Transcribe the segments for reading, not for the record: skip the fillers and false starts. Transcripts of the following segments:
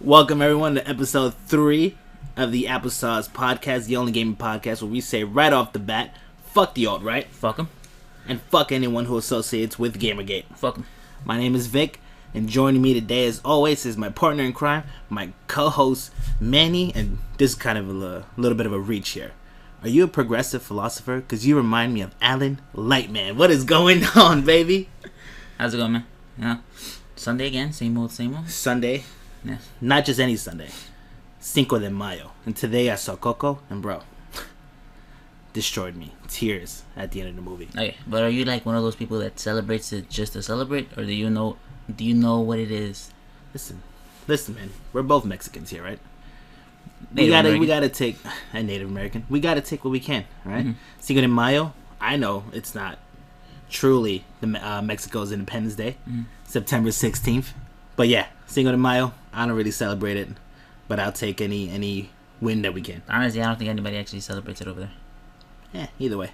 Welcome everyone to episode 3 of the Applesauce Podcast, the only gaming podcast where we say right off the bat, fuck the alt-right. Fuck them. And fuck anyone who associates with Gamergate. Fuck them. My name is Vic, and joining me today as always is my partner in crime, my co-host Manny, and this is kind of a little bit of a reach here. Are you a progressive philosopher? Because you remind me of Alan Lightman. What is going on, baby? How's it going, man? Yeah. Sunday again, same old, same old. Sunday. Yes. Not just any Sunday. Cinco de Mayo. And today I saw Coco, and bro, destroyed me. Tears at the end of the movie. Okay, but are you like one of those people that celebrates it just to celebrate, or do you know what it is? Listen, man. We're both Mexicans here, right? Native We gotta take a Native American. We gotta take what we can, right? Mm-hmm. Cinco de Mayo. I know it's not truly the Mexico's Independence Day, September 16th. But yeah, Cinco de Mayo. I don't really celebrate it, but I'll take any win that we can. Honestly, I don't think anybody actually celebrates it over there. Yeah, either way,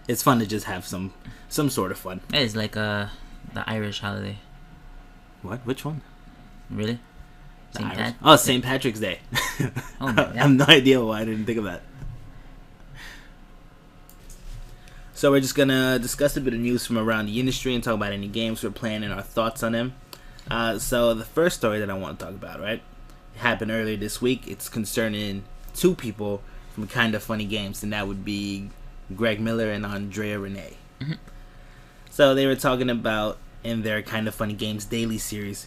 it's fun to just have some sort of fun. It's like the Irish holiday. What? Which one? Really? St. Patrick's Day. Oh my God. I have no idea why I didn't think of that. So we're just gonna discuss a bit of news from around the industry and talk about any games we're playing and our thoughts on them. So the first story that I want to talk about, right, it happened earlier this week. It's concerning two people from Kind of Funny Games, and that would be Greg Miller and Andrea Renee. Mm-hmm. So they were talking about in their Kind of Funny Games daily series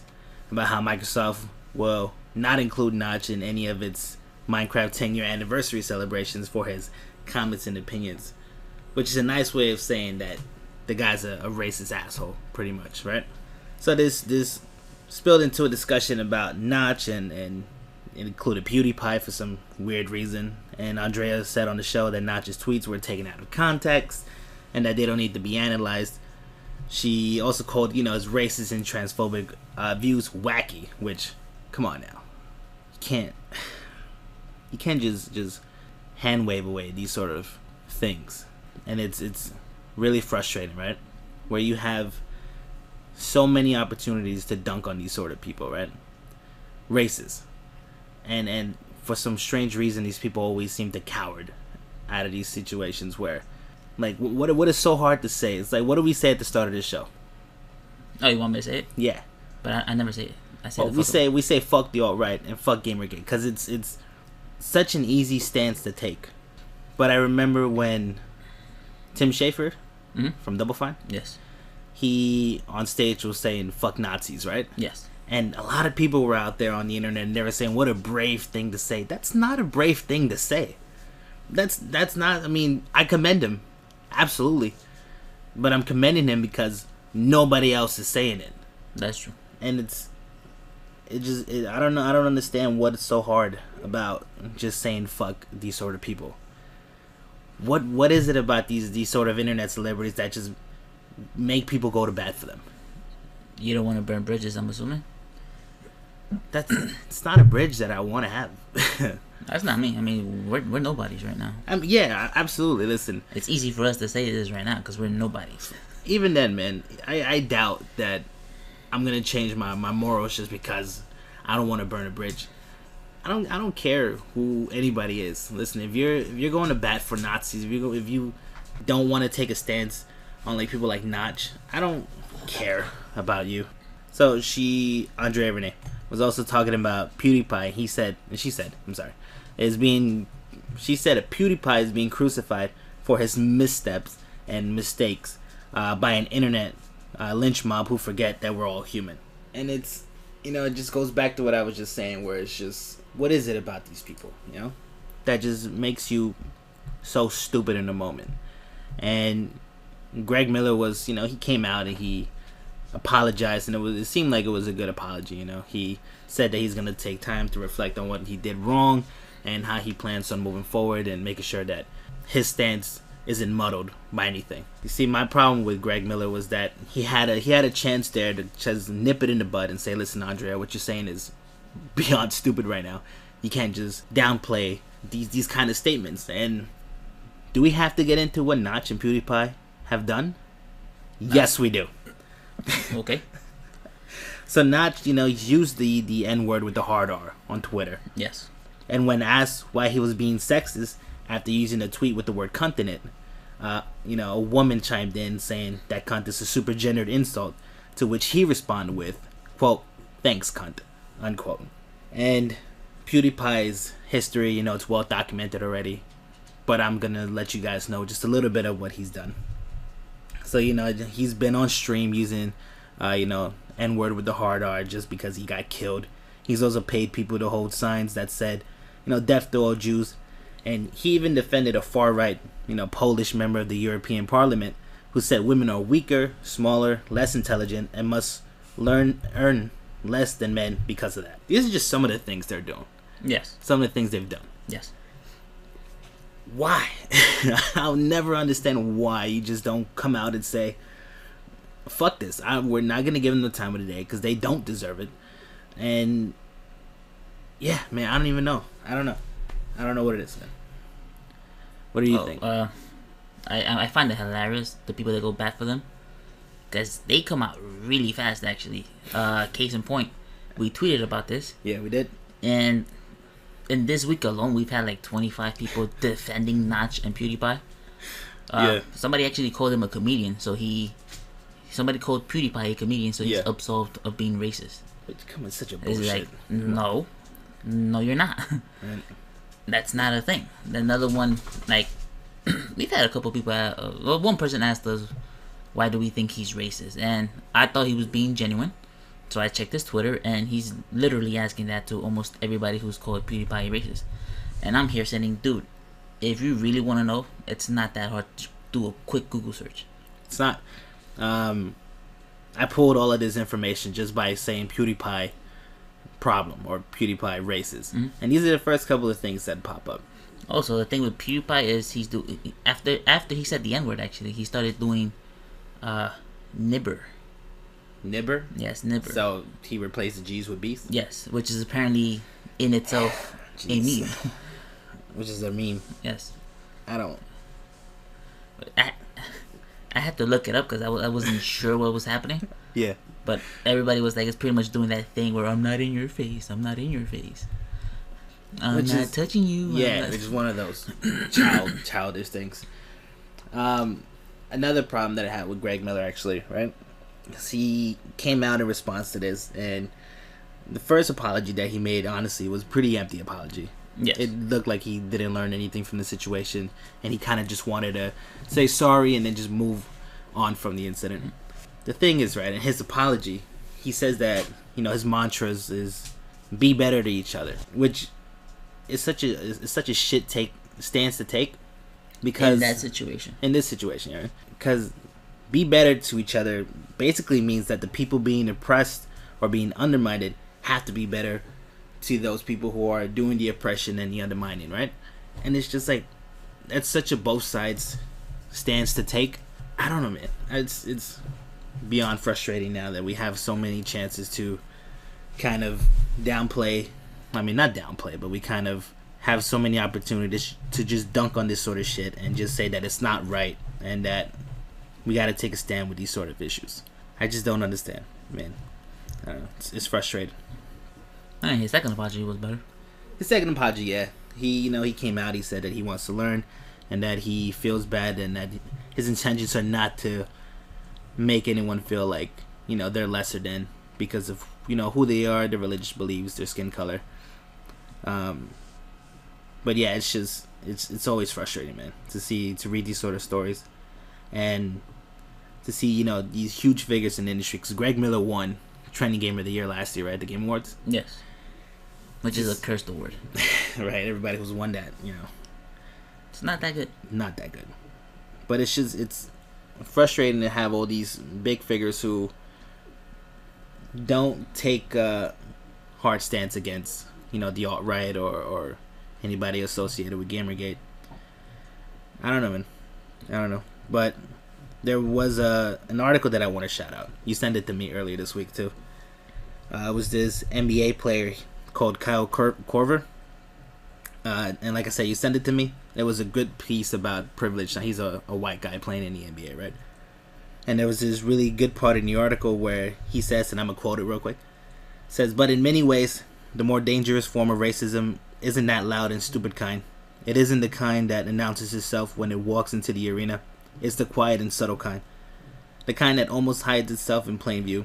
about how Microsoft will not include Notch in any of its Minecraft 10-year anniversary celebrations for his comments and opinions, which is a nice way of saying that the guy's a racist asshole, pretty much, right? So this spilled into a discussion about Notch and it included PewDiePie for some weird reason. And Andrea said on the show that Notch's tweets were taken out of context and that they don't need to be analyzed. She also called, his racist and transphobic views wacky, which, come on now. You can't just hand wave away these sort of things. And it's really frustrating, right? Where you have so many opportunities to dunk on these sort of people, right? Races. And for some strange reason, these people always seem to coward out of these situations where, like, what is so hard to say? It's like, what do we say at the start of this show? Oh, you want me to say it? Yeah. But I never say it. I say we say fuck the alt-right and fuck Gamergate because it's such an easy stance to take. But I remember when Tim Schafer from Double Fine, yes, he on stage was saying fuck Nazis, right? Yes. And a lot of people were out there on the internet and they were saying what a brave thing to say. That's not a brave thing to say. That's not, I mean, I commend him. Absolutely. But I'm commending him because nobody else is saying it. That's true. And I don't know, I don't understand what's so hard about just saying fuck these sort of people. What is it about these sort of internet celebrities that just make people go to bat for them? You don't want to burn bridges, I'm assuming? It's not a bridge that I want to have. That's not me. I mean, we're nobodies right now. Yeah, absolutely. Listen, it's easy for us to say this right now because we're nobodies. Even then, man, I doubt that I'm gonna change my morals just because I don't want to burn a bridge. I don't care who anybody is. Listen, if you're going to bat for Nazis, if you don't want to take a stance on like people like Notch, I don't care about you. So Andrea Renee was also talking about PewDiePie. She said that PewDiePie is being crucified for his missteps and mistakes by an internet lynch mob who forget that we're all human. And it's, it just goes back to what I was just saying, where it's just, what is it about these people, that just makes you so stupid in the moment? And Greg Miller was, he came out and he apologized, and it seemed like it was a good apology. He said that he's gonna take time to reflect on what he did wrong and how he plans on moving forward and making sure that his stance isn't muddled by anything. You see, my problem with Greg Miller was that he had a chance there to just nip it in the bud and say, listen, Andrea, what you're saying is beyond stupid right now. You can't just downplay these kind of statements. And do we have to get into what Notch and PewDiePie have done? Yes, we do. Okay. So Notch, used the N-word with the hard R on Twitter. Yes. And when asked why he was being sexist after using a tweet with the word cunt in it, a woman chimed in saying that cunt is a super gendered insult, to which he responded with, quote, "Thanks, cunt," unquote. And PewDiePie's history, it's well documented already, but I'm going to let you guys know just a little bit of what he's done. So, he's been on stream using, N-word with the hard R just because he got killed. He's also paid people to hold signs that said, death to all Jews. And he even defended a far-right, Polish member of the European Parliament who said women are weaker, smaller, less intelligent, and must earn less than men because of that. These are just some of the things they're doing. Yes. Some of the things they've done. Yes. Why? I'll never understand why you just don't come out and say, fuck this. We're not going to give them the time of the day because they don't deserve it. And yeah, man, I don't even know. I don't know what it is, man. What do you think? I find it hilarious, the people that go back for them, because they come out really fast, actually. Case in point, we tweeted about this. Yeah, we did. And in this week alone, we've had like 25 people defending Notch and PewDiePie. Yeah. Somebody actually called him a comedian, so somebody called PewDiePie a comedian, so he's absolved of being racist. It's coming such a bullshit. It's like, no, you're not. Right. That's not a thing. Another one, like, we've had a couple people, one person asked us, why do we think he's racist? And I thought he was being genuine. So I checked his Twitter, and he's literally asking that to almost everybody who's called PewDiePie racist. And I'm here saying, dude, if you really want to know, it's not that hard to do a quick Google search. It's not. I pulled all of this information just by saying PewDiePie problem or PewDiePie racist. Mm-hmm. And these are the first couple of things that pop up. Also, the thing with PewDiePie is after he said the N-word, actually, he started doing nibber. Nibber? Yes, nibber. So he replaced the G's with B's? Yes, which is apparently in itself a meme. Which is a meme. Yes. I had to look it up because I wasn't sure what was happening. Yeah. But everybody was like, it's pretty much doing that thing where I'm not in your face. I'm not in your face. I'm not touching you. Yeah, which is one of those childish things. Another problem that I had with Greg Miller, actually, right? He came out in response to this, and the first apology that he made, honestly, was a pretty empty apology. Yes. It looked like he didn't learn anything from the situation, and he kind of just wanted to say sorry and then just move on from the incident. Mm-hmm. The thing is, right, in his apology, he says that, his mantras is be better to each other, which is such a shit stance to take, because in this situation, right? Because be better to each other basically means that the people being oppressed or being undermined have to be better to those people who are doing the oppression and the undermining, right? And it's just like, that's such a both sides stance to take. I don't know, man. It's beyond frustrating now that we have so many chances to kind of downplay. I mean, not downplay, but we kind of have so many opportunities to just dunk on this sort of shit and just say that it's not right and that we got to take a stand with these sort of issues. I just don't understand, man. I don't know. It's frustrating. His second apology was better. His second apology, yeah. He came out, he said that he wants to learn and that he feels bad and that his intentions are not to make anyone feel like, they're lesser than because of, who they are, their religious beliefs, their skin color. But yeah, it's just, it's always frustrating, man, to read these sort of stories and to see, these huge figures in the industry. Because Greg Miller won Trending Gamer of the Year last year, right? The Game Awards? Yes. Which is a cursed award. Right, everybody who's won that, It's not that good. Not that good. But it's frustrating to have all these big figures who don't take a hard stance against, the alt-right or anybody associated with Gamergate. I don't know, man. I don't know. But there was an article that I want to shout out. You sent it to me earlier this week, too. It was this NBA player called Kyle Korver. And like I said, you sent it to me. It was a good piece about privilege. Now, he's a white guy playing in the NBA, right? And there was this really good part in the article where he says, and I'm going to quote it real quick, says, but in many ways, the more dangerous form of racism isn't that loud and stupid kind. It isn't the kind that announces itself when it walks into the arena. It's the quiet and subtle kind. The kind that almost hides itself in plain view.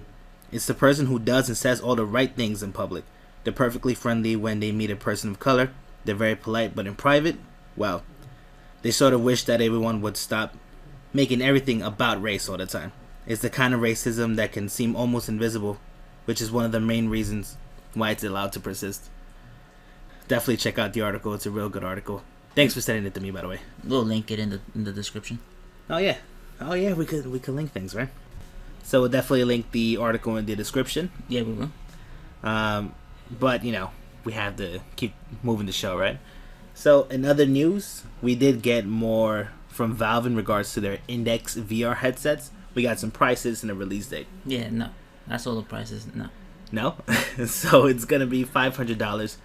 It's the person who does and says all the right things in public. They're perfectly friendly when they meet a person of color. They're very polite, but in private, well, they sort of wish that everyone would stop making everything about race all the time. It's the kind of racism that can seem almost invisible, which is one of the main reasons why it's allowed to persist. Definitely check out the article. It's a real good article. Thanks for sending it to me, by the way. We'll link it in the description. Oh yeah, we could link things, right? So we'll definitely link the article in the description. Yeah, we will. But we have to keep moving the show, right? So in other news, we did get more from Valve in regards to their Index VR headsets. We got some prices and a release date. Yeah, no. I saw the prices. No. No? So it's going to be $500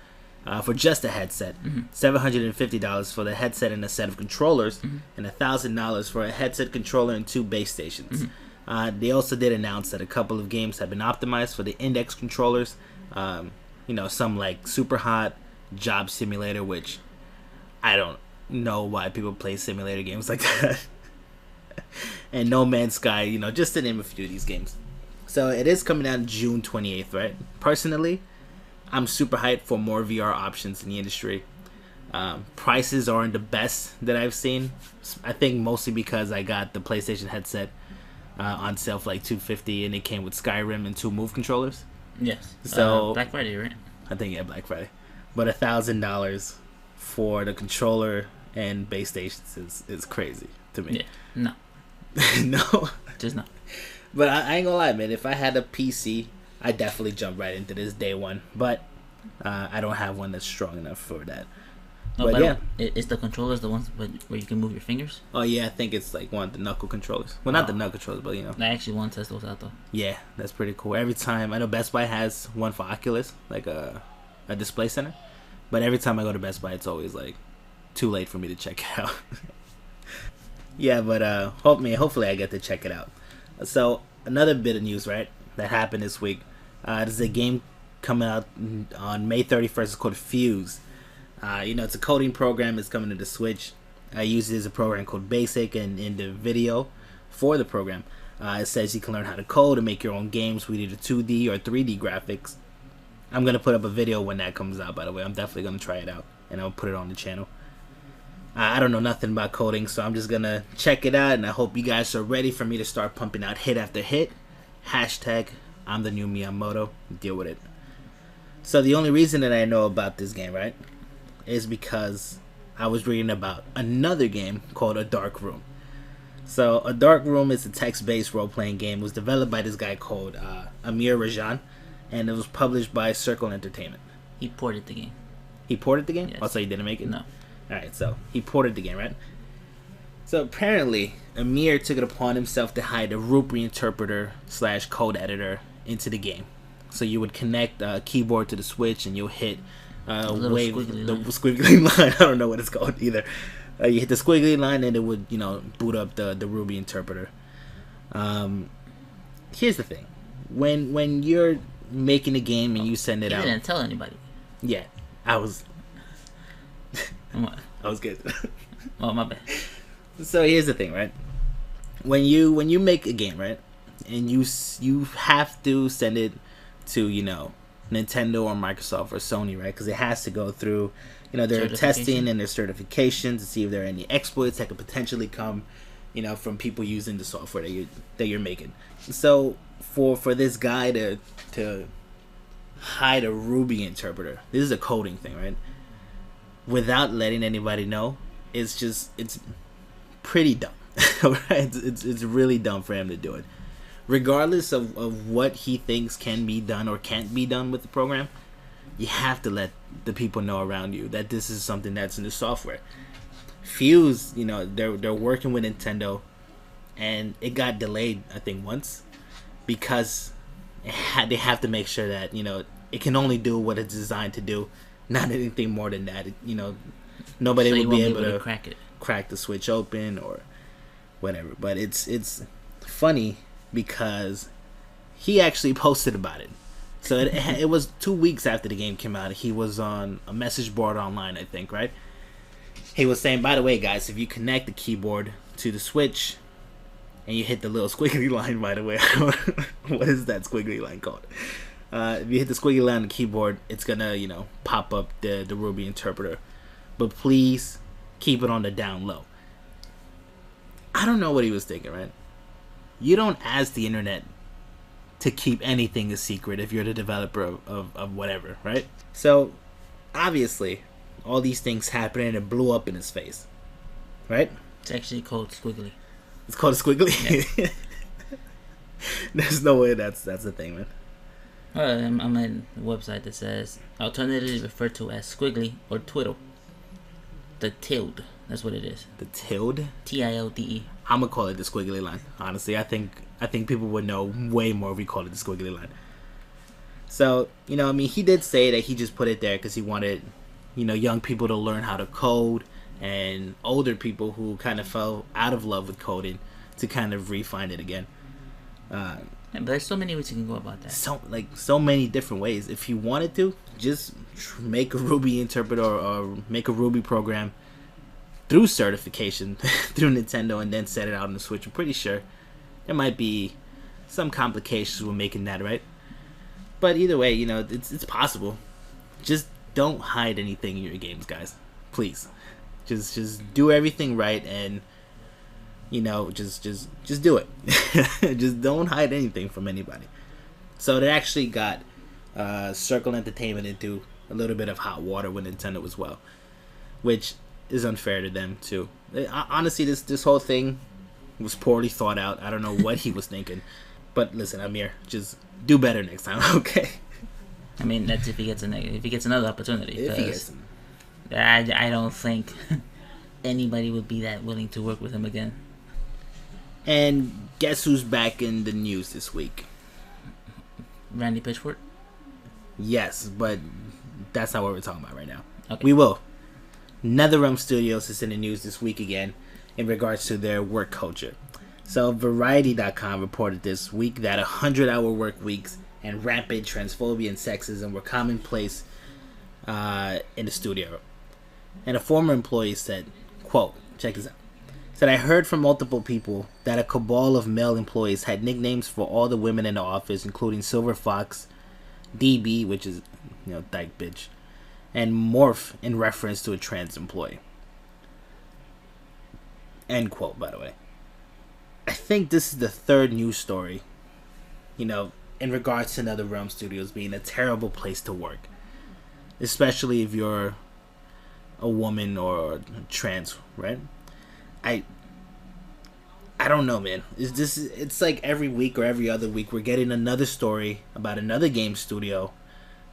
for just a headset, $750 for the headset and a set of controllers, and $1,000 for a headset, controller, and 2 base stations. They also did announce that a couple of games have been optimized for the Index controllers. Some like Super Hot, Job Simulator, which I don't know why people play simulator games like that. And No Man's Sky, just to name a few of these games. So it is coming out June 28th, right? Personally, I'm super hyped for more VR options in the industry. Prices aren't the best that I've seen. I think mostly because I got the PlayStation headset on sale for like $250, and it came with Skyrim and 2 Move controllers. Yes. So Black Friday, right? I think Black Friday. But $1,000 for the controller and base stations is crazy to me. Yeah. No. No. Just no. But I ain't gonna lie, man. If I had a PC, I'd definitely jump right into this day one. But I don't have one that's strong enough for that. No, but yeah. It's the controllers, the ones where you can move your fingers? Oh, yeah. I think it's like one of the knuckle controllers. Well, not the knuckle controllers, but I actually want to test those out, though. Yeah, that's pretty cool. Every time, I know Best Buy has one for Oculus, like a display center. But every time I go to Best Buy, it's always like too late for me to check it out. Yeah, but hopefully I get to check it out. So another bit of news, right, that happened this week. There's a game coming out on May 31st. It's called Fuze. It's a coding program. It's coming to the Switch. I use it as a program called Basic, and in the video for the program, it says you can learn how to code and make your own games with either 2D or 3D graphics. I'm going to put up a video when that comes out, by the way. I'm definitely going to try it out, and I'll put it on the channel. I don't know nothing about coding, so I'm just going to check it out, and I hope you guys are ready for me to start pumping out hit after hit. Hashtag, I'm the new Miyamoto. Deal with it. So the only reason that I know about this game, right, is because I was reading about another game called A Dark Room. So A Dark Room is a text-based role-playing game. It was developed by this guy called Amir Rajan, and it was published by Circle Entertainment. He ported the game. He ported the game? Yes. Also, he didn't make it? No. Alright, so he ported the game, right? So apparently, Amir took it upon himself to hide a Ruby interpreter / code editor into the game. So you would connect a keyboard to the Switch, and you'll hit squiggly line. I don't know what it's called either. You hit the squiggly line, and it would, boot up the Ruby interpreter. Here's the thing: when you're making a game and you send it out, You didn't tell anybody. Yeah, I was. What? I was good. Oh, my bad. So here's the thing, right? When you make a game, right, and you have to send it to Nintendo or Microsoft or Sony, right? Because it has to go through their testing and their certifications to see if there are any exploits that could potentially come from people using the software that you're making. So for this guy to hide a Ruby interpreter, this is a coding thing, right? Without letting anybody know, it's pretty dumb. Right? It's really dumb for him to do it. Regardless of what he thinks can be done or can't be done with the program, you have to let the people know around you that this is something that's in the software. Fuze, they're working with Nintendo, and it got delayed, I think, once, because they have to make sure that it can only do what it's designed to do, not anything more than that. Nobody will be able to crack the Switch open or whatever. But it's funny because he actually posted about it. So it was 2 weeks after the game came out. He was on a message board online, I think, right? He was saying, by the way, guys, if you connect the keyboard to the Switch and you hit the little squiggly line, by the way, what is that squiggly line called? If you hit the squiggly line on the keyboard, it's gonna, pop up the Ruby interpreter. But please keep it on the down low. I don't know what he was thinking, right? You don't ask the internet to keep anything a secret if you're the developer of whatever, right? So, obviously, all these things happened and it blew up in his face, right? It's actually called squiggly. It's called a squiggly? Yeah. There's no way that's a thing, man. I'm on a website that says, alternatively referred to as squiggly or twiddle. The tilde. That's what it is. The tilde? Tilde. I'm gonna call it the squiggly line. Honestly, I think people would know way more if we called it the squiggly line. So, he did say that he just put it there because he wanted, young people to learn how to code, and older people who kind of fell out of love with coding to kind of refine it again. But there's so many ways you can go about that. So many different ways. If you wanted to, just make a Ruby interpreter or make a Ruby program through certification through Nintendo and then set it out on the Switch. I'm pretty sure there might be some complications with making that, right? But either way, it's possible. Just don't hide anything in your games, guys. Please. Just do everything right and just do it. Just don't hide anything from anybody. So it actually got Circle Entertainment into a little bit of hot water with Nintendo as well, which is unfair to them too. Honestly, this whole thing was poorly thought out. I don't know what he was thinking, but listen, Amir, just do better next time, okay? I mean, that's if he gets another opportunity. If he gets them. I don't think anybody would be that willing to work with him again. And guess who's back in the news this week? Randy Pitchford? Yes, but that's not what we're talking about right now. Okay. We will. NetherRealm Studios is in the news this week again in regards to their work culture. So Variety.com reported this week that 100-hour work weeks and rampant transphobia and sexism were commonplace in the studio. And a former employee said, quote, check this out, said, I heard from multiple people that a cabal of male employees had nicknames for all the women in the office, including Silver Fox, DB, which is, dyke bitch, and Morph in reference to a trans employee. End quote, by the way. I think this is the third news story, in regards to NetherRealm Studios being a terrible place to work. Especially if you're a woman or trans, right? I don't know, man. It's like every week or every other week we're getting another story about another game studio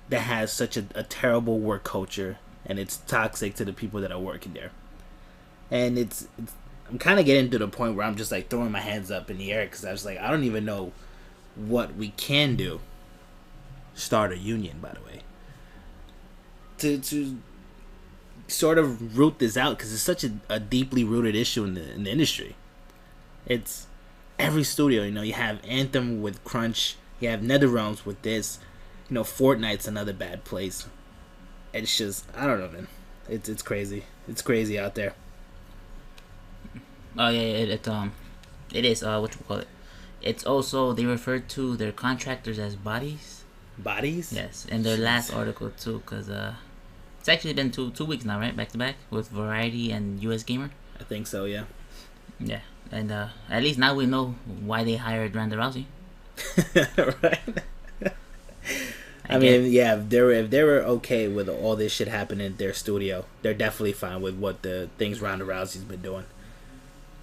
that has such a terrible work culture and it's toxic to the people that are working there. And it's I'm kind of getting to the point where I'm just like throwing my hands up in the air because I was like, I don't even know what we can do. Start a union, by the way, to sort of root this out because it's such a deeply rooted issue in the industry. It's every studio, you have Anthem with Crunch, you have NetherRealms with this, Fortnite's another bad place. It's just, I don't know, man. It's crazy. It's crazy out there. Oh yeah, it is. What you call it? It's also, they refer to their contractors as bodies. Bodies? Yes, in their last article too, because it's actually been two weeks now, right, back to back with Variety and US Gamer. I think so, yeah. Yeah, and at least now we know why they hired Ronda Rousey. Right. I mean, yeah, if they were okay with all this shit happening in their studio, they're definitely fine with what the things Ronda Rousey's been doing.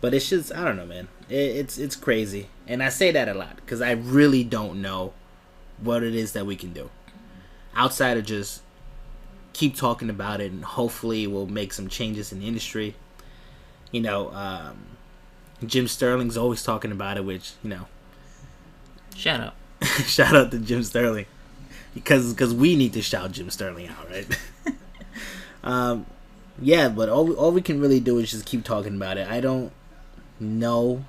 But it's just, I don't know, man. It's crazy. And I say that a lot because I really don't know what it is that we can do. Outside of just keep talking about it and hopefully we'll make some changes in the industry. Jim Sterling's always talking about it, which, Shout out. Shout out to Jim Sterling. Because we need to shout Jim Sterling out, right? Yeah, but all we can really do is just keep talking about it. I don't know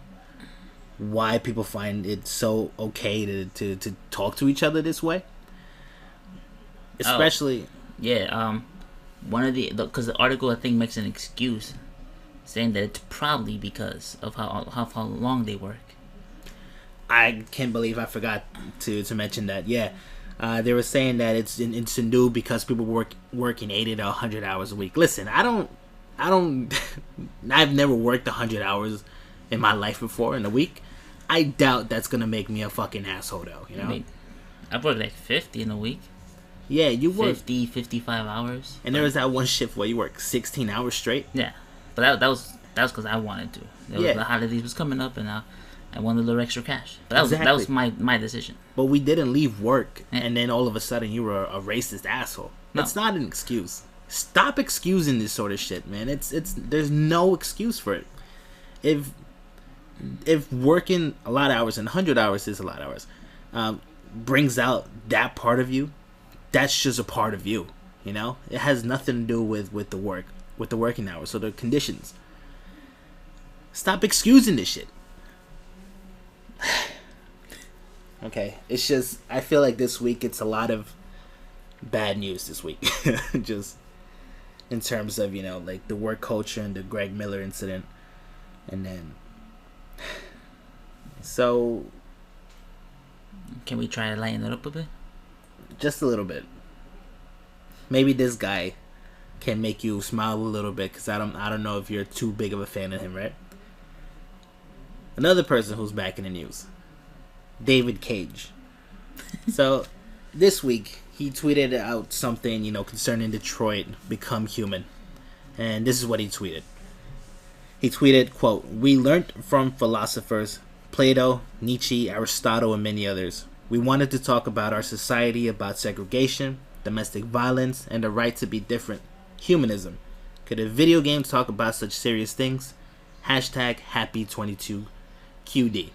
why people find it so okay to talk to each other this way. especially. Yeah. One of because the article I think makes an excuse, saying that it's probably because of how long they work. I can't believe I forgot to mention that. Yeah, they were saying that it's new because people working 80 to 100 hours a week. Listen, I've never worked 100 hours in my life before in a week. I doubt that's gonna make me a fucking asshole, though. You know, I mean, I've worked like 50 in a week. Yeah, you work 55 hours. And there was that one shift where you work 16 hours straight. Yeah, but that was because I wanted to. The holidays was coming up, and I wanted a little extra cash. But that was my decision. But we didn't leave work, and then all of a sudden you were a racist asshole. No. That's not an excuse. Stop excusing this sort of shit, man. It's there's no excuse for it. If working a lot of hours, and 100 hours is a lot of hours, brings out that part of you, that's just a part of you, you know? It has nothing to do with the work, with the working hours, so the conditions. Stop excusing this shit. Okay, it's just, I feel like this week it's a lot of bad news this week. Just in terms of, you know, like the work culture and the Greg Miller incident. And then, so... Can we try to lighten it up a bit? Just a little bit. Maybe this guy can make you smile a little bit, because I don't know if you're too big of a fan of him, right? Another person who's back in the news, David Cage. So this week he tweeted out something, you know, concerning Detroit Become Human, and this is what he tweeted. He tweeted, quote, "We learned from philosophers Plato, Nietzsche, Aristotle, and many others. We wanted to talk about our society, about segregation, domestic violence, and the right to be different. Humanism. Could a video game talk about such serious things? Hashtag happy22QD."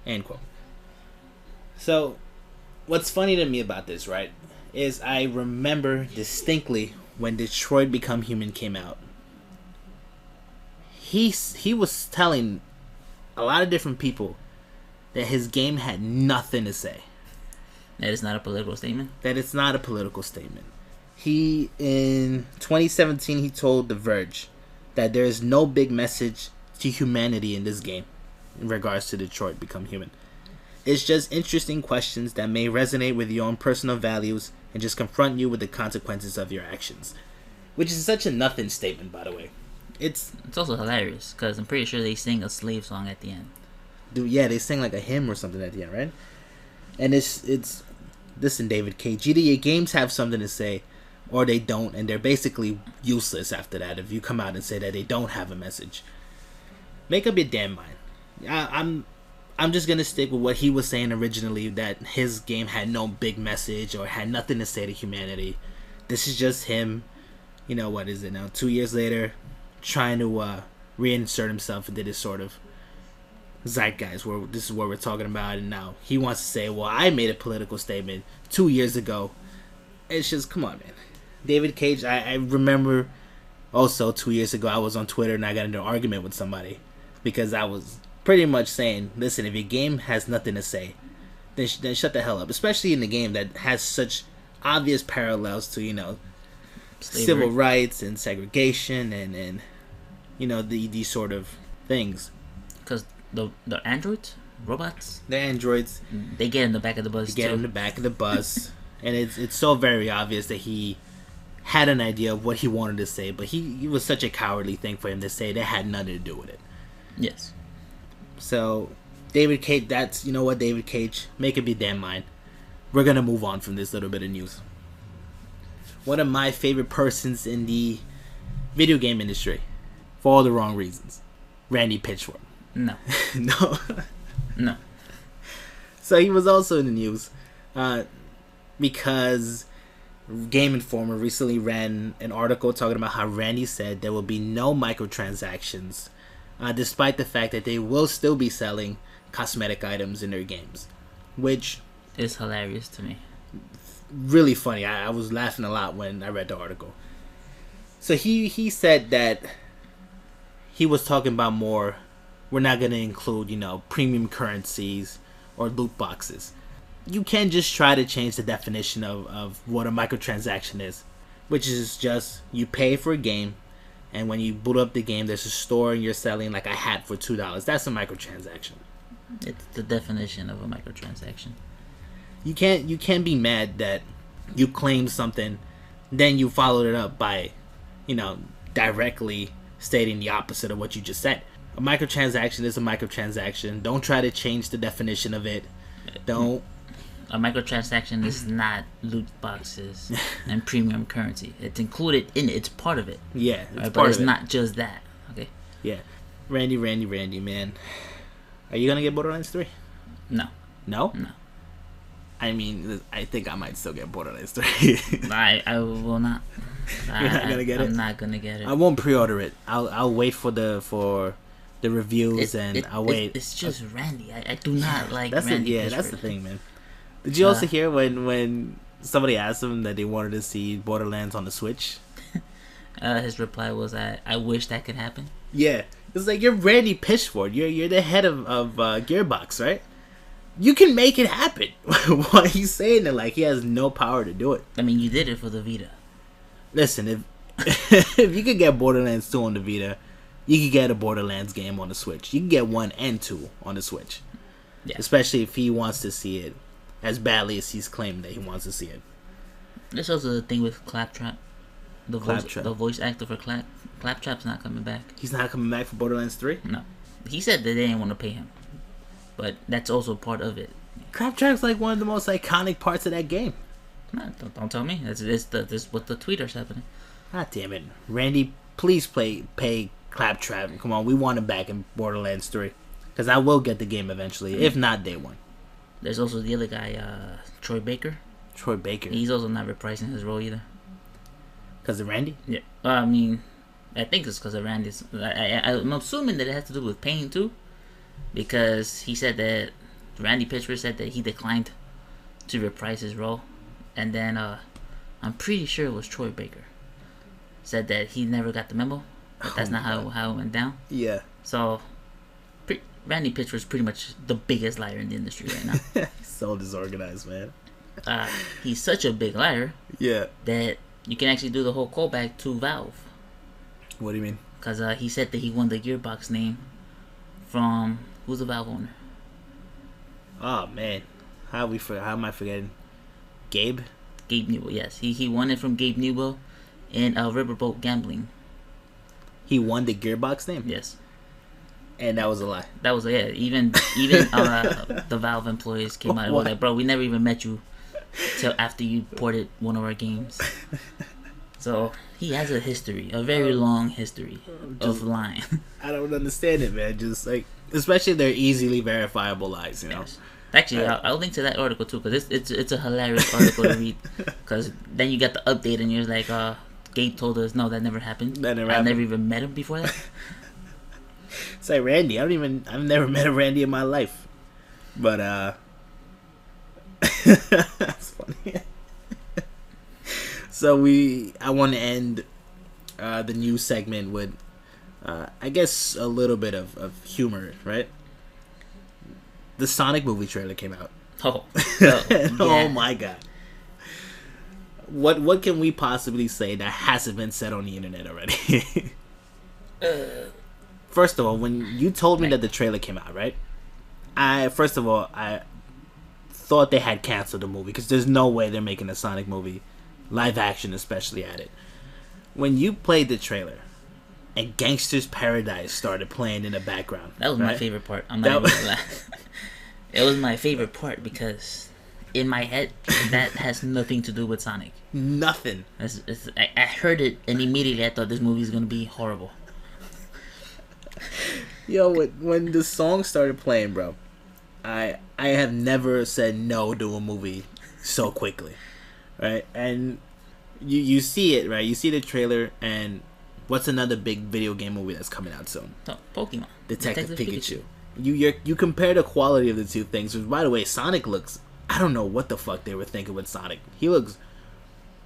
End quote. So, what's funny to me about this, right, is I remember distinctly when Detroit Become Human came out. He was telling a lot of different people that his game had nothing to say. That it's not a political statement? That it's not a political statement. He, in 2017, he told The Verge that there is no big message to humanity in this game in regards to Detroit Become Human. It's just interesting questions that may resonate with your own personal values and just confront you with the consequences of your actions. Which is such a nothing statement, by the way. It's also hilarious, because I'm pretty sure they sing a slave song at the end. Dude, yeah, they sing like a hymn or something at the end, right? And it's listen, David Cage, either your games have something to say or they don't, and they're basically useless after that if you come out and say that they don't have a message. Make up your damn mind. I'm just gonna stick with what he was saying originally, that his game had no big message or had nothing to say to humanity. This is just him, you know, what is it now, 2 years later, trying to reinsert himself into this sort of zeitgeist where this is what we're talking about, and now he wants to say, well, I made a political statement 2 years ago. It's just, come on, man. David Cage, I remember also 2 years ago I was on Twitter and I got into an argument with somebody because I was pretty much saying, listen, if your game has nothing to say, then shut the hell up. Especially in the game that has such obvious parallels to, you know, slavery, civil rights and segregation and you know, these sort of things. Because the androids, robots, the androids, they get in the back of the bus. They get in the back of the bus, and it's so very obvious that he had an idea of what he wanted to say, but he was such a cowardly thing for him to say that had nothing to do with it. Yes. So, David Cage, you know what, David Cage, make up your damn mind. We're gonna move on from this little bit of news. One of my favorite persons in the video game industry, for all the wrong reasons, Randy Pitchford. No. No. So he was also in the news because Game Informer recently ran an article talking about how Randy said there will be no microtransactions, despite the fact that they will still be selling cosmetic items in their games, which is hilarious to me. Really funny. I was laughing a lot when I read the article. So he said that he was talking about more, we're not going to include, you know, premium currencies or loot boxes. you can just try to change the definition of what a microtransaction is, which is just you pay for a game, and when you boot up the game, there's a store and you're selling like a hat for $2. That's a microtransaction. It's the definition of a microtransaction. You can't be mad that you claim something, then you followed it up by, directly stating the opposite of what you just said. A microtransaction is a microtransaction. Don't try to change the definition of it. Don't. A microtransaction is not loot boxes and premium currency. It's included in it. It's part of it. Yeah, it's right? part But it's of it. not just that. Okay. Yeah, Randy, man. Are you gonna get Borderlands 3? No. No. No. I mean, I think I might still get Borderlands 3. I will not. You're not gonna get it? I'm not gonna get it. I won't pre-order it. I'll wait for the reviews I'll wait. It's just Randy. I do not like that's Randy. Yeah, that's the thing, man. Did you also hear when somebody asked him that they wanted to see Borderlands on the Switch? His reply was, "I wish that could happen." Yeah, it's like, you're Randy Pitchford. You're the head of Gearbox, right? You can make it happen. Why are you saying that like he has no power to do it? I mean, you did it for the Vita. Listen, if you could get Borderlands 2 on the Vita, you could get a Borderlands game on the Switch. You can get 1 and 2 on the Switch. Yeah. Especially if he wants to see it as badly as he's claimed that he wants to see it. There's also the thing with Claptrap. The voice actor for Claptrap's not coming back. He's not coming back for Borderlands 3? No. He said that they didn't want to pay him. But that's also part of it. Claptrap's like one of the most iconic parts of that game. No, don't tell me. This what the tweeters happening. God damn it. Randy, please pay Claptrap. Come on, we want him back in Borderlands 3. Because I will get the game eventually, if not day one. There's also the other guy, Troy Baker. Troy Baker. He's also not reprising his role either. Because of Randy? Yeah. Well, I mean, I think it's because of Randy's. I'm assuming that it has to do with pain too. Because he said that Randy Pitchford said that he declined to reprise his role. And then I'm pretty sure it was Troy Baker. Said that he never got the memo. That's not how it went down. Yeah. So Randy Pitchford's pretty much the biggest liar in the industry right now. He's so disorganized, man. He's such a big liar. Yeah. That you can actually do the whole callback to Valve. What do you mean? Because he said that he won the Gearbox name from who's the Valve owner? Oh man, how am I forgetting? Gabe Newell. Yes, he won it from Gabe Newell in Riverboat Gambling. He won the Gearbox name. Yes. And that was a lie. That was even the Valve employees came out and were like, "Bro, we never even met you till after you ported one of our games." So he has a history, a very long history of lying. I don't understand it, man. Just like, especially their easily verifiable lies, Yes. Actually, I'll link to that article too, because it's a hilarious article to read. Because then you get the update and you're like, Gabe told us, no, that never happened. I never even met him before that. It's like, Randy, I've never met a Randy in my life. But that's funny. So I want to end the news segment with I guess a little bit of humor, right? The Sonic movie trailer came out. Yeah. Oh my god. What can we possibly say that hasn't been said on the internet already? First of all, when you told me that the trailer came out, right? I thought they had canceled the movie because there's no way they're making a Sonic movie, live action especially, at it. When you played the trailer and Gangster's Paradise started playing in the background, that was my favorite part. I'm not even gonna lie. It was my favorite part because in my head that has nothing to do with Sonic. Nothing. I heard it and immediately I thought this movie is gonna be horrible. Yo, when the song started playing, bro, I have never said no to a movie so quickly, right? And you see it, right? You see the trailer, and what's another big video game movie that's coming out soon? Pokemon. Detective Pikachu. You compare the quality of the two things. Which, by the way, Sonic looks, I don't know what the fuck they were thinking with Sonic. He looks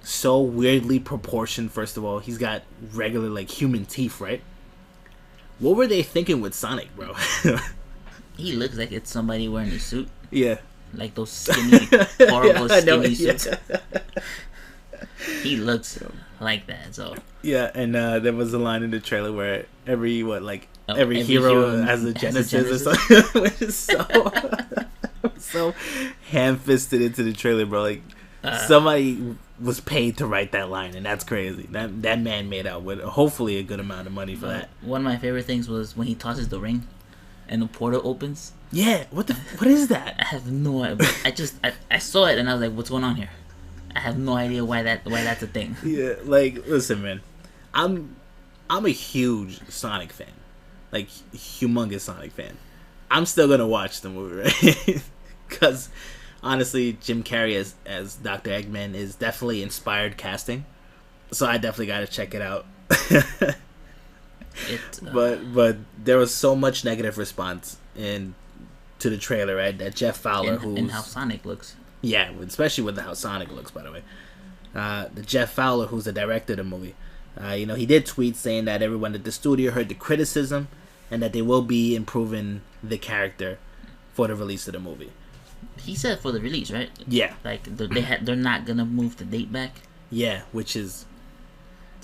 so weirdly proportioned. First of all, he's got regular like human teeth, right? What were they thinking with Sonic, bro? He looks like it's somebody wearing a suit. Yeah. like those skinny, horrible Yeah, I know, skinny yeah. suits. He looks like that. So Yeah, and there was a line in the trailer where every every hero hero has a has genesis, a or something, which is so ham-fisted into the trailer, bro. Like somebody was paid to write that line, and that's crazy. That man made out with hopefully a good amount of money for that. One of my favorite things was when he tosses the ring, and the portal opens. Yeah, what is that? I have no idea. I saw it and I was like, what's going on here? I have no idea why that's a thing. Yeah, like listen, man, I'm a huge Sonic fan, like humongous Sonic fan. I'm still gonna watch the movie, right? Because honestly, Jim Carrey as Dr. Eggman is definitely inspired casting, so I definitely gotta check it out. But there was so much negative response to the trailer, right? That Jeff Fowler, and how Sonic looks. Yeah, especially with how Sonic looks, by the way. The Jeff Fowler, who's the director of the movie, he did tweet saying that everyone at the studio heard the criticism and that they will be improving the character for the release of the movie. He said for the release, right? Yeah. Like they're not gonna move the date back. Yeah, which is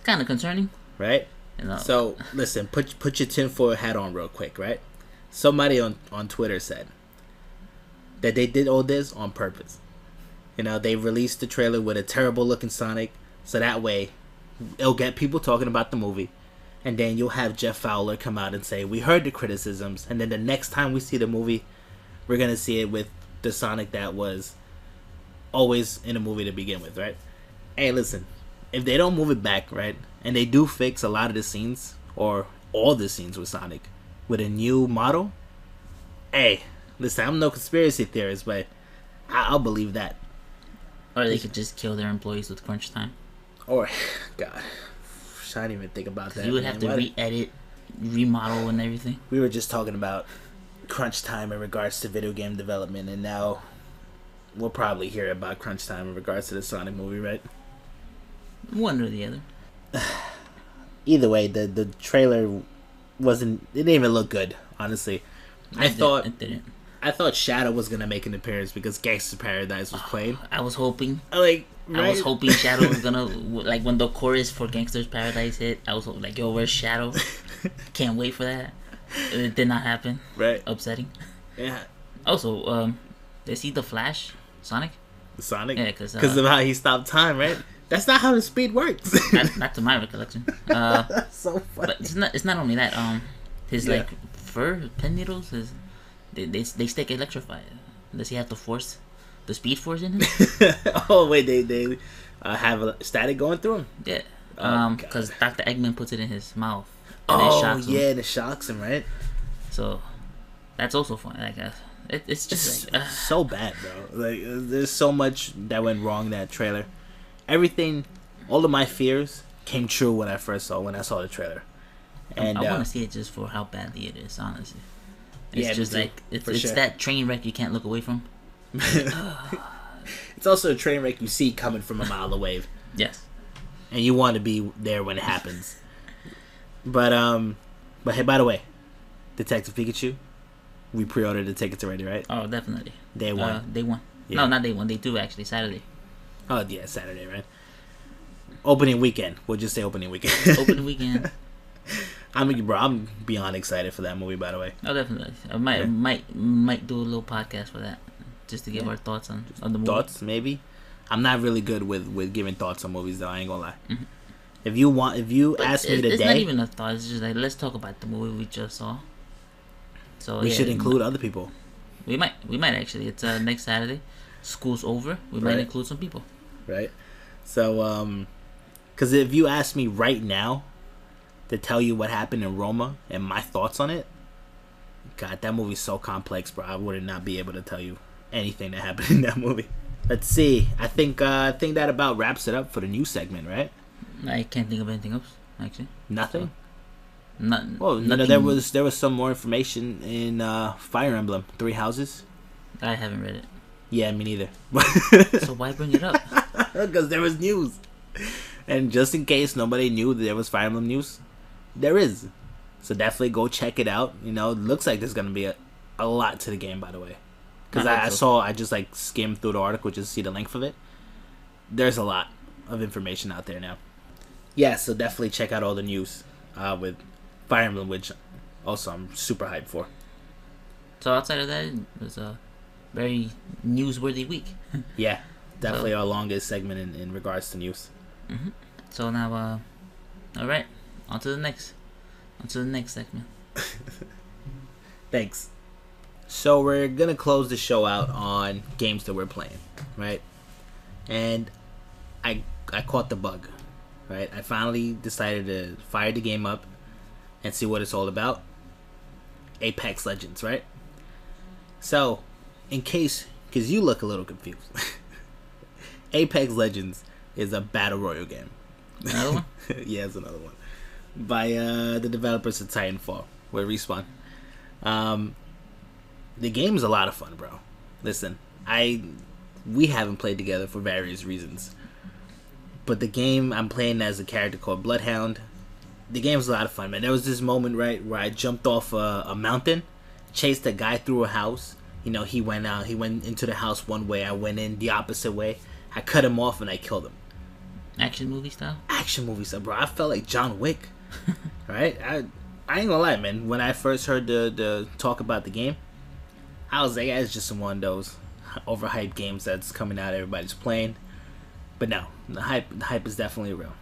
kind of concerning, right? You know. So listen, put your tinfoil hat on real quick, right? Somebody on Twitter said that they did all this on purpose. They released the trailer with a terrible looking Sonic, so that way it'll get people talking about the movie, and then you'll have Jeff Fowler come out and say, we heard the criticisms, and then the next time we see the movie, we're gonna see it with the Sonic that was always in the movie to begin with, right? Hey, listen, if they don't move it back, right, and they do fix a lot of the scenes, or all the scenes with Sonic, with a new model, hey, listen, I'm no conspiracy theorist, but I'll believe that. Or they could just kill their employees with crunch time. Or, God, I didn't even think about that. You would have to re-edit, remodel, and everything. We were just talking about crunch time in regards to video game development, and now we'll probably hear about crunch time in regards to the Sonic movie, right? One or the other. Either way, the trailer it didn't even look good, honestly. It didn't. I thought Shadow was gonna make an appearance because Gangsta's Paradise was playing. I was hoping. Right? I was hoping Shadow was gonna like when the chorus for Gangsta's Paradise hit. I was like, "Yo, where's Shadow?" Can't wait for that. It did not happen. Right. Upsetting. Yeah. Also, they see the Flash, Sonic. Sonic. Yeah, because of how he stopped time, right? That's not how the speed works. not to my recollection. So funny. But it's not only that. His like fur pen needles they stick electrified. Does he have the speed force in him? Oh wait, they have a static going through him. Yeah. Because Dr. Eggman puts it in his mouth. And it shocks him. It shocks him, right? So that's also fun. Like it's just like so bad, bro. Like there's so much that went wrong in that trailer. Everything, all of my fears came true when I saw the trailer. And I want to see it just for how badly it is, honestly. It's just like it's sure. that train wreck you can't look away from. It's also a train wreck you see coming from a mile away. Yes. And you want to be there when it happens. But hey, by the way, Detective Pikachu, we pre-ordered the tickets already, right? Oh, definitely. Day one. Day one. Yeah. No, not day one. Day two, actually. Saturday. Oh yeah, Saturday, right? Opening weekend. We'll just say opening weekend. Opening weekend. I'm beyond excited for that movie. By the way. Oh, definitely. I might do a little podcast for that, just to give our thoughts on the movie. Thoughts, maybe. I'm not really good with giving thoughts on movies, though. I ain't gonna lie. Mm-hmm. If you ask me today, it's not even a thought. It's just like, let's talk about the movie we just saw. So we should include other people. We might actually. It's next Saturday. School's over. We might include some people. Right. So, because if you ask me right now to tell you what happened in Roma and my thoughts on it, God, that movie's so complex, bro. I would not be able to tell you anything that happened in that movie. Let's see. I think that about wraps it up for the news segment, right? I can't think of anything else, actually. Nothing. Nothing. Well, nothing. there was some more information in Fire Emblem 3 Houses. I haven't read it. Yeah, me neither. So why bring it up? Because there was news, and just in case nobody knew that there was Fire Emblem news, there is. So definitely go check it out. It looks like there's gonna be a lot to the game, by the way. because I just like skimmed through the article just to see the length of it. There's a lot of information out there now. Yeah, so definitely check out all the news with Fire Emblem, which also I'm super hyped for. So outside of that, it was a very newsworthy week. Yeah, definitely our longest segment in regards to news. Mm-hmm. So now, all right, on to the next segment. Thanks. So we're gonna close the show out on games that we're playing, right? And I caught the bug, right? I finally decided to fire the game up and see what it's all about. Apex Legends, right? So, in case, because you look a little confused, Apex Legends is a battle royale game. Another one? Yeah, it's another one. By the developers of Titanfall, with Respawn. The game is a lot of fun, bro. Listen, we haven't played together for various reasons. But the game, I'm playing as a character called Bloodhound. The game's a lot of fun, man. There was this moment, right, where I jumped off a mountain, chased a guy through a house. You know, he went into the house one way, I went in the opposite way. I cut him off and I killed him. Action movie style? Action movie style, bro. I felt like John Wick. Right? I ain't gonna lie, man. When I first heard the talk about the game, I was like, yeah, it's just one of those overhyped games that's coming out, everybody's playing. But no, the hype is definitely real,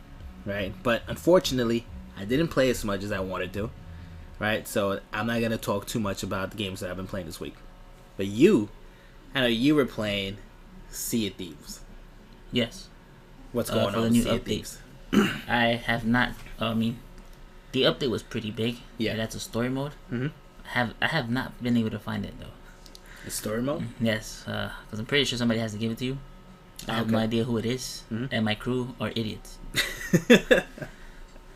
right? But unfortunately, I didn't play as much as I wanted to, right? So I'm not gonna talk too much about the games that I've been playing this week. But I know you were playing Sea of Thieves. Yes. What's going on the new with Sea of update? Thieves? I have not. The update was pretty big. Yeah. That's a story mode. Mm-hmm. I have not been able to find it though. The story mode? Yes, because I'm pretty sure somebody has to give it to you. I have no idea who it is, and my crew are idiots.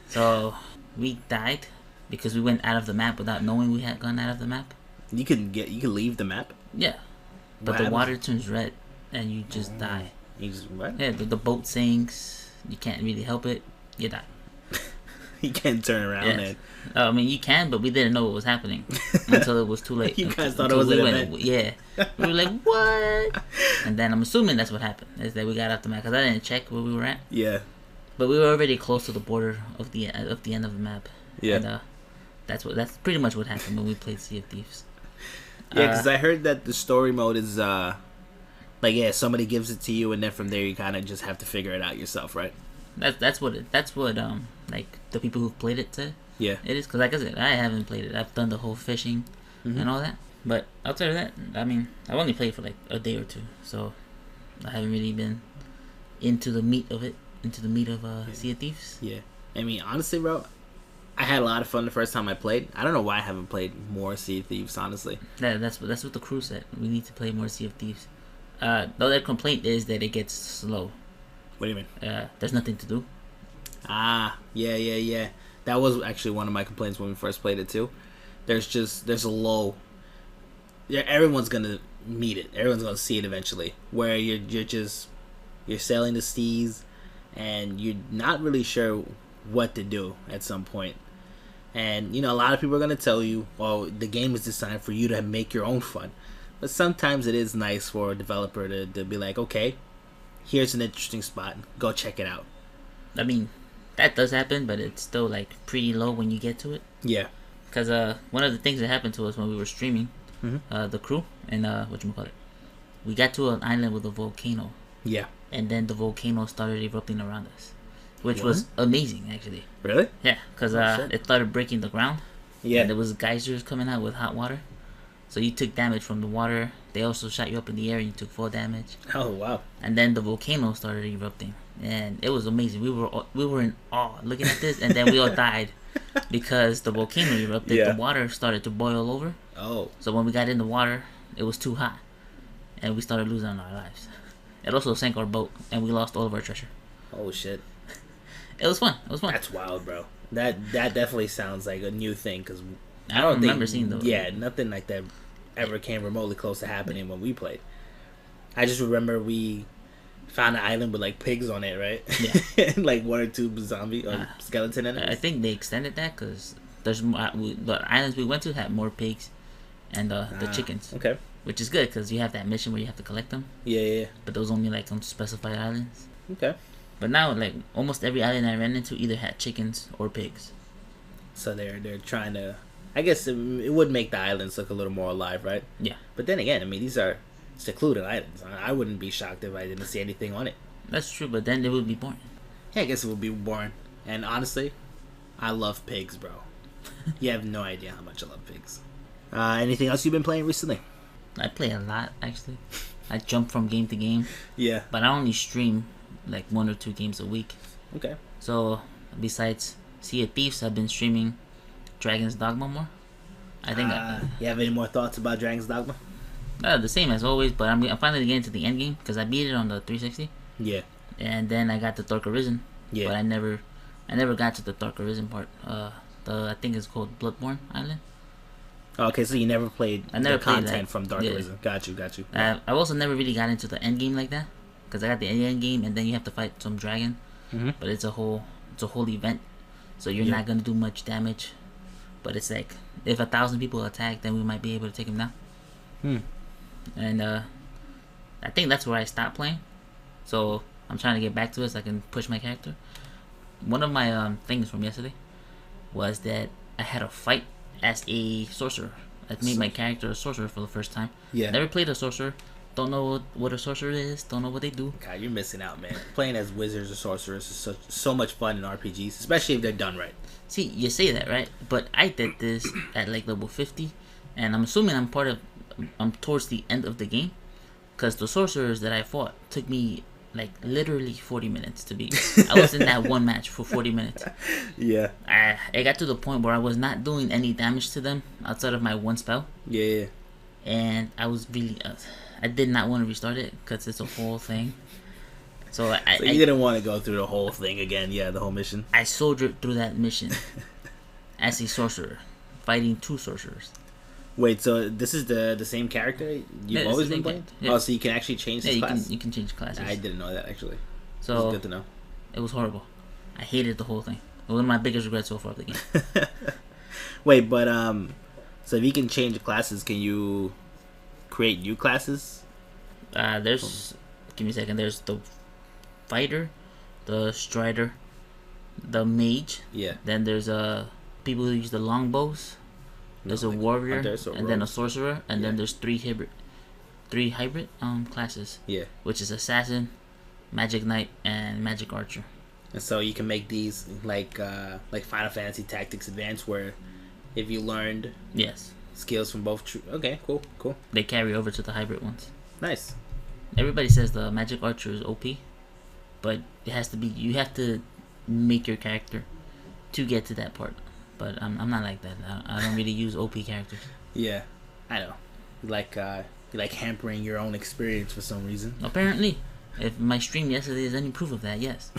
So we died because we went out of the map without knowing we had gone out of the map. You can leave the map. Yeah, but the water turns red, and you just die. You just what? Yeah, the boat sinks. You can't really help it. You die. You can't turn around and. You can, but we didn't know what was happening until it was too late. You guys thought it was an event. Yeah, we were like, what? And then I'm assuming that's what happened. Is that we got off the map because I didn't check where we were at. Yeah. But we were already close to the border of the end of the map. Yeah. And, that's pretty much what happened when we played Sea of Thieves. Yeah, because I heard that the story mode is somebody gives it to you, and then from there you kind of just have to figure it out yourself, right? That's what the people who played it said. Yeah. It is because, like I said, I haven't played it. I've done the whole fishing and all that. But outside of that, I've only played for like a day or two, so I haven't really been into the meat of it, Sea of Thieves. Yeah. I mean, honestly, bro, I had a lot of fun the first time I played. I don't know why I haven't played more Sea of Thieves, honestly. That's what the crew said. We need to play more Sea of Thieves. Though their complaint is that it gets slow. What do you mean? There's nothing to do. Yeah. That was actually one of my complaints when we first played it too. There's a low. Yeah, everyone's gonna meet it. Everyone's gonna see it eventually. Where you're sailing the seas, and you're not really sure what to do at some point. And a lot of people are gonna tell you, "Oh, the game is designed for you to make your own fun." But sometimes it is nice for a developer to be like, "Okay, here's an interesting spot. Go check it out." I mean, that does happen, but it's still like pretty low when you get to it. Yeah. Because one of the things that happened to us when we were streaming, the crew and we got to an island with a volcano. Yeah. And then the volcano started erupting around us, which was amazing, actually. Really? Yeah, because it started breaking the ground. Yeah. And there was geysers coming out with hot water, so you took damage from the water. They also shot you up in the air, and you took 4 damage. Oh wow! And then the volcano started erupting, and it was amazing. We were in awe looking at this, and then we all died because the volcano erupted. Yeah. The water started to boil over. Oh. So when we got in the water, it was too hot, and we started losing our lives. It also sank our boat, and we lost all of our treasure. Oh shit! It was fun. That's wild, bro. That definitely sounds like a new thing because I don't remember seeing those. Yeah, nothing like that ever came remotely close to happening when we played. I just remember we found an island with like pigs on it, right? Yeah. And like 1 or 2 zombie or skeleton enemies. I think they extended that because the islands we went to had more pigs and the chickens. Okay. which is good because you have that mission where you have to collect them. Yeah. But those only like on specified islands. Okay. But now, like almost every island I ran into either had chickens or pigs. So they're trying to. I guess it would make the islands look a little more alive, right? Yeah. But then again, I mean, these are secluded islands. I wouldn't be shocked if I didn't see anything on it. That's true, but then it would be boring. Yeah, I guess it would be boring. And honestly, I love pigs, bro. You have no idea how much I love pigs. Anything else you've been playing recently? I play a lot, actually. I jump from game to game. Yeah. But I only stream like 1 or 2 games a week. Okay. So, besides Sea of Thieves, I've been streaming Dragon's Dogma more. I think you have any more thoughts about Dragon's Dogma? The same as always, but I'm finally getting to the end game because I beat it on the 360. Yeah. And then I got the Dark Arisen. Yeah. But I never got to the Dark Arisen part. I think it's called Bloodborne Island. Okay, so you never played the content from Dark Arisen. Got you. I also never really got into the end game like that because I got the end game and then you have to fight some dragon. Mm-hmm. But it's a whole event, so you're not gonna do much damage. But it's like if 1,000 people attack, then we might be able to take him down. And I think that's where I stopped playing. So I'm trying to get back to it so I can push my character. One of my things from yesterday was that I had a fight as a sorcerer. I made my character a sorcerer for the first time. Yeah. Never played a sorcerer. Don't know what a sorcerer is. Don't know what they do. God, you're missing out, man. Playing as wizards or sorcerers is so much fun in RPGs, especially if they're done right. See, you say that, right? But I did this at like level 50, and I'm assuming I'm towards the end of the game, because the sorcerers that I fought took me like literally 40 minutes to beat. I was in that one match for 40 minutes. Yeah. It got to the point where I was not doing any damage to them outside of my one spell. Yeah. And I was really, I did not want to restart it because it's a whole thing. So you didn't want to go through the whole thing again, the whole mission. I soldiered through that mission as a sorcerer, fighting 2 sorcerers. Wait, so this is the same character you've always been playing? Yeah. Oh, so you can actually change his class? You can change classes. I didn't know that, actually. So it's good to know. It was horrible. I hated the whole thing. It was one of my biggest regrets so far of the game. Wait, but so if you can change classes, can you create new classes? There's give me a second. There's the fighter, the strider, the mage. Yeah. Then there's people who use the longbows. There's a warrior, and then a sorcerer, and then there's three hybrid classes. Yeah. Which is assassin, magic knight, and magic archer. And so you can make these like Final Fantasy Tactics Advance, where if you learned skills from both. Okay, cool. They carry over to the hybrid ones. Nice. Everybody says the magic archer is OP, but it has to be. You have to make your character to get to that part. But I'm not like that. I don't really use OP characters. Yeah, I know. You like hampering your own experience for some reason. Apparently, if my stream yesterday is any proof of that, yes.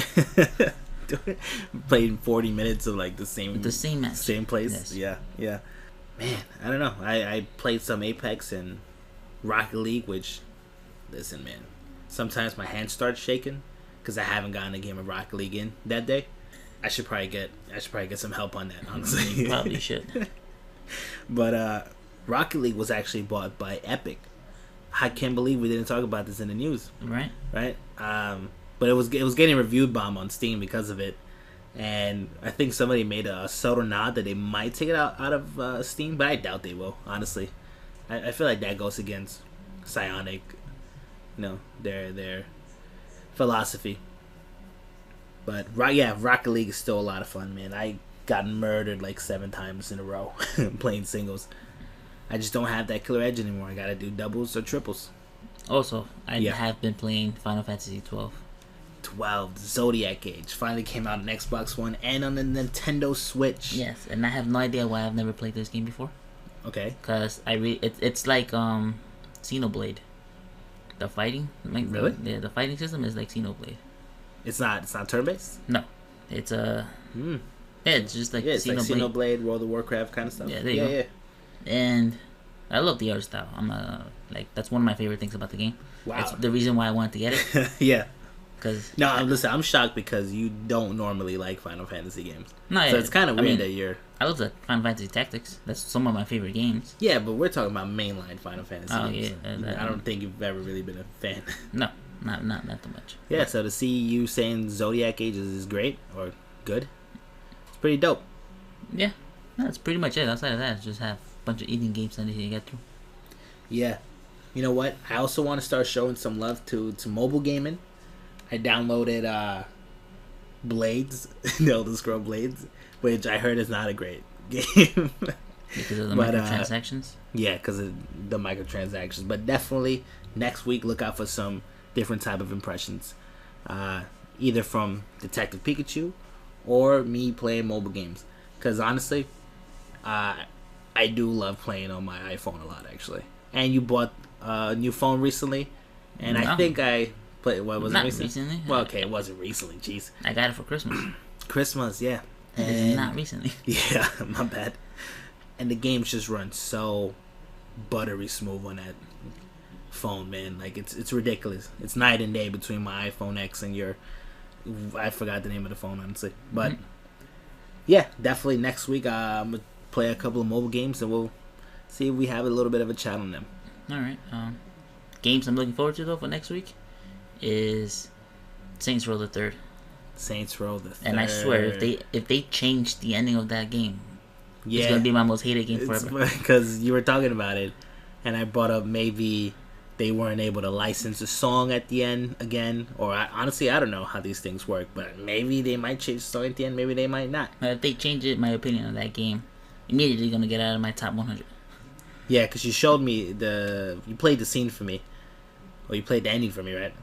Played 40 minutes of like the same match, same place. Yes. Yeah. Man, I don't know. I played some Apex and Rocket League, which, listen, man, sometimes my hands start shaking because I haven't gotten a game of Rocket League in that day. I should probably get some help on that, honestly. You probably should. But Rocket League was actually bought by Epic. I can't believe we didn't talk about this in the news. Right. But it was getting reviewed bomb on Steam because of it, and I think somebody made a subtle nod that they might take it out of Steam, but I doubt they will. Honestly, I feel like that goes against Psionic, their philosophy. But Rocket League is still a lot of fun, man. I got murdered like 7 times in a row playing singles. I just don't have that killer edge anymore. I gotta do doubles or triples. Also, I have been playing Final Fantasy 12. 12, the Zodiac Age, finally came out on Xbox One and on the Nintendo Switch. Yes, and I have no idea why I've never played this game before. Okay. Because it's like Xenoblade. The fighting, really? The fighting system is like Xenoblade. It's not turn-based? No. It's it's just like it's Xenoblade. Like Xenoblade, World of Warcraft kind of stuff. Yeah, there you go. Yeah. And I love the art style. That's one of my favorite things about the game. Wow. It's the reason why I wanted to get it. Yeah. Cause No, listen, I'm shocked because you don't normally like Final Fantasy games. No, so it's kind of weird that you're... I love the Final Fantasy Tactics. That's some of my favorite games. Yeah, but we're talking about mainline Final Fantasy games. Yeah. I don't think you've ever really been a fan. No, not too much. Yeah, so to see you saying Zodiac Ages is great, or good, it's pretty dope. Yeah, that's pretty much it. Outside of that, just have a bunch of eating games that I need to get through. Yeah. You know what? I also want to start showing some love to mobile gaming. I downloaded Blades, the Elder Scrolls Blades, which I heard is not a great game. Because of the microtransactions? Yeah, because of the microtransactions. But definitely, next week, look out for some different type of impressions. Either from Detective Pikachu or me playing mobile games. Because honestly, I do love playing on my iPhone a lot, actually. And you bought a new phone recently, and I think I... What was Not it recently? Well, okay, it wasn't recently. Jeez, I got it for Christmas. Christmas, yeah. And not recently. Yeah, my bad. And the games just run so buttery smooth on that phone, man. Like it's ridiculous. It's night and day between my iPhone X and your... I forgot the name of the phone, honestly. But yeah, definitely next week I'm gonna play a couple of mobile games and we'll see if we have a little bit of a chat on them. All right. Games I'm looking forward to though for next week is Saints Row the Third. Saints Row the Third. And I swear, if they change the ending of that game, it's gonna be my most hated game forever. Because you were talking about it, and I brought up maybe they weren't able to license a song at the end again, or honestly, I don't know how these things work, but maybe they might change the song at the end, maybe they might not. If they change it, my opinion on that game, immediately gonna get out of my top 100. Yeah, because you showed me you played the scene for me, or you played the ending for me, right?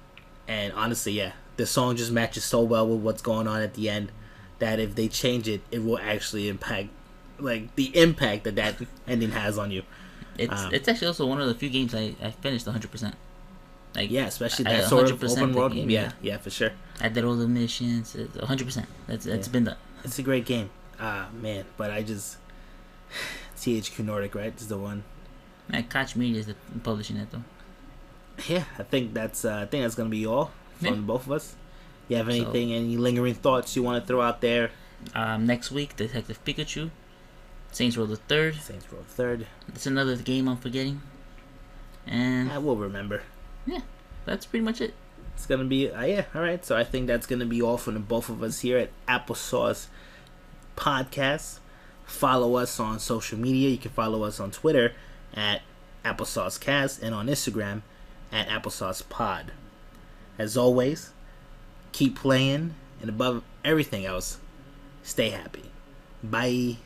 And honestly, yeah, the song just matches so well with what's going on at the end that if they change it, it will actually impact, like, the impact that ending has on you. It's actually also one of the few games I finished 100%. Like, yeah, especially that sort of open world game. Yeah, for sure. I did all the missions, 100%. It's been done. It's a great game. Man, but I just... THQ Nordic, right, is the one. Koch Media is publishing it, though. Yeah, I think that's gonna be all from both of us. You have anything, any lingering thoughts you want to throw out there? Next week, Detective Pikachu, Saints Row the Third. Saints Row the Third. That's another game I'm forgetting. And I will remember. Yeah, that's pretty much it. It's gonna be yeah. All right, so I think that's gonna be all from the both of us here at Applesauce Podcast. Follow us on social media. You can follow us on Twitter at AppleSauceCast and on Instagram at AppleSaucePod. As always, keep playing, and above everything else, stay happy. Bye.